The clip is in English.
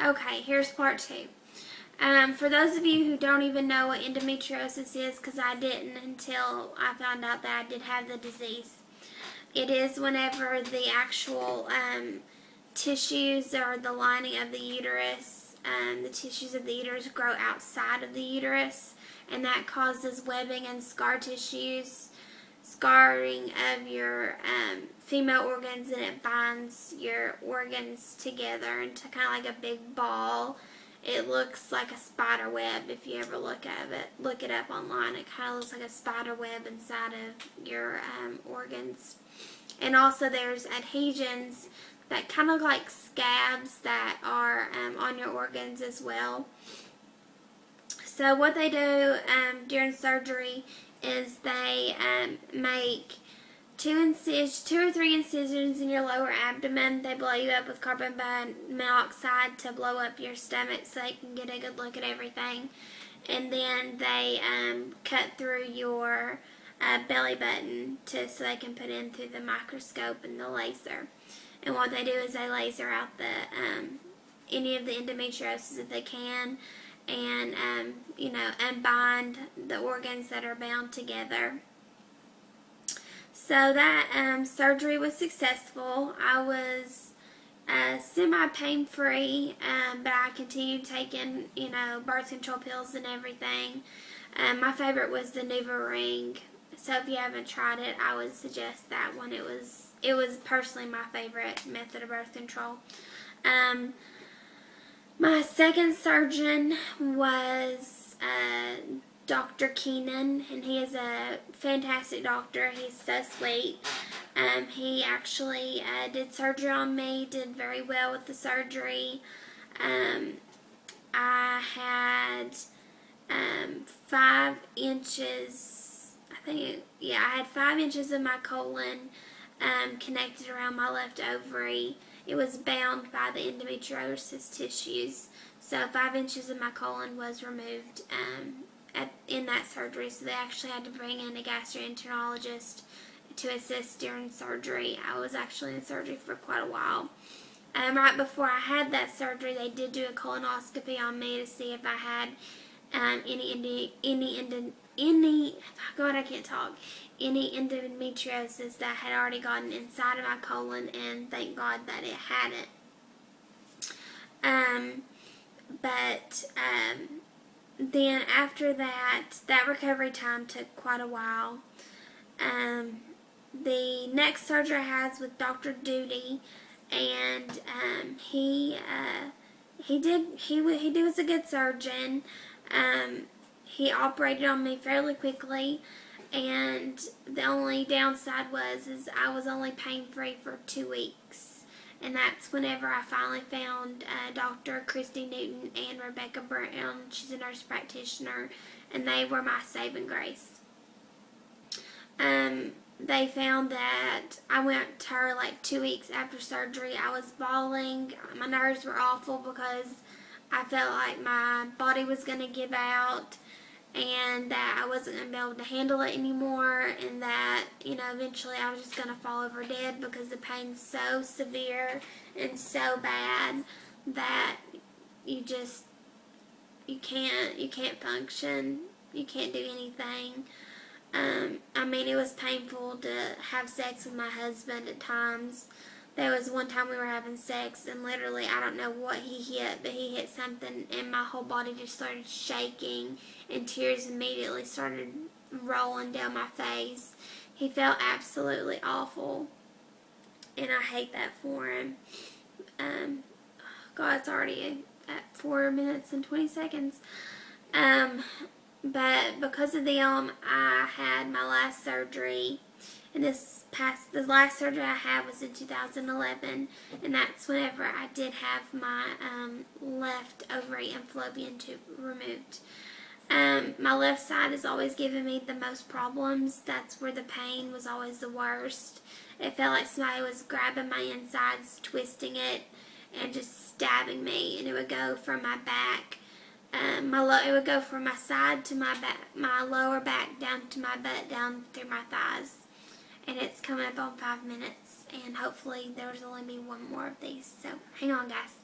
Okay, here's part 2. For those of you who don't even know what endometriosis is, because I didn't until I found out that I did have the disease, it is whenever the actual tissues or the lining of the uterus, the tissues of the uterus grow outside of the uterus, and that causes webbing and scar tissues, scarring of your female organs, and it binds your organs together into kind of like a big ball. It looks like a spider web if you ever look it up online. It kind of looks like a spider web inside of your organs. And also there's adhesions that kind of like scabs that are on your organs as well. So what they do during surgery is they make 2 or 3 incisions in your lower abdomen. They blow you up with carbon monoxide to blow up your stomach so they can get a good look at everything. And then they cut through your belly button so they can put in through the microscope and the laser. And what they do is they laser out any of the endometriosis that they can, and unbind the organs that are bound together. So that surgery was successful. I was semi-pain free, but I continued taking birth control pills and everything. My favorite was the NuvaRing. So if you haven't tried it, I would suggest that one. It was personally my favorite method of birth control. My second surgeon was Dr. Keenan, and he is a fantastic doctor. He's so sweet. He actually did surgery on me, did very well with the surgery. I had 5 inches, I had 5 inches of my colon connected around my left ovary. It was bound by the endometriosis tissues, so 5 inches of my colon was removed in that surgery. So they actually had to bring in a gastroenterologist to assist during surgery. I was actually in surgery for quite a while. Right before I had that surgery, they did do a colonoscopy on me to see if I had any endometriosis that had already gotten inside of my colon, and thank God that it hadn't. Then after that recovery time took quite a while. The next surgery I had was with Dr. Duty, and he was a good surgeon. He operated on me fairly quickly, and the only downside was I was only pain-free for 2 weeks. And that's whenever I finally found Dr. Christy Newton and Rebecca Brown. She's a nurse practitioner, and they were my saving grace. They found that I went to her like 2 weeks after surgery. I was bawling. My nerves were awful because I felt like my body was going to give out, and that I wasn't going to be able to handle it anymore, and that, eventually I was just going to fall over dead because the pain's so severe and so bad that you can't function. You can't do anything. It was painful to have sex with my husband at times. There was one time we were having sex, and literally, I don't know what he hit, but he hit something, and my whole body just started shaking, and tears immediately started rolling down my face. He felt absolutely awful, and I hate that for him. God, it's already at 4 minutes and 20 seconds. But because of them, I had my last surgery. And the last surgery I had was in 2011, and that's whenever I did have my left ovary and fallopian tube removed. My left side has always given me the most problems. That's where the pain was always the worst. It felt like somebody was grabbing my insides, twisting it, and just stabbing me, and it would go from my back. It would go from my side to my back, my lower back down to my butt, down through my thighs. And it's coming up on 5 minutes, and hopefully there's only be one more of these. So hang on, guys.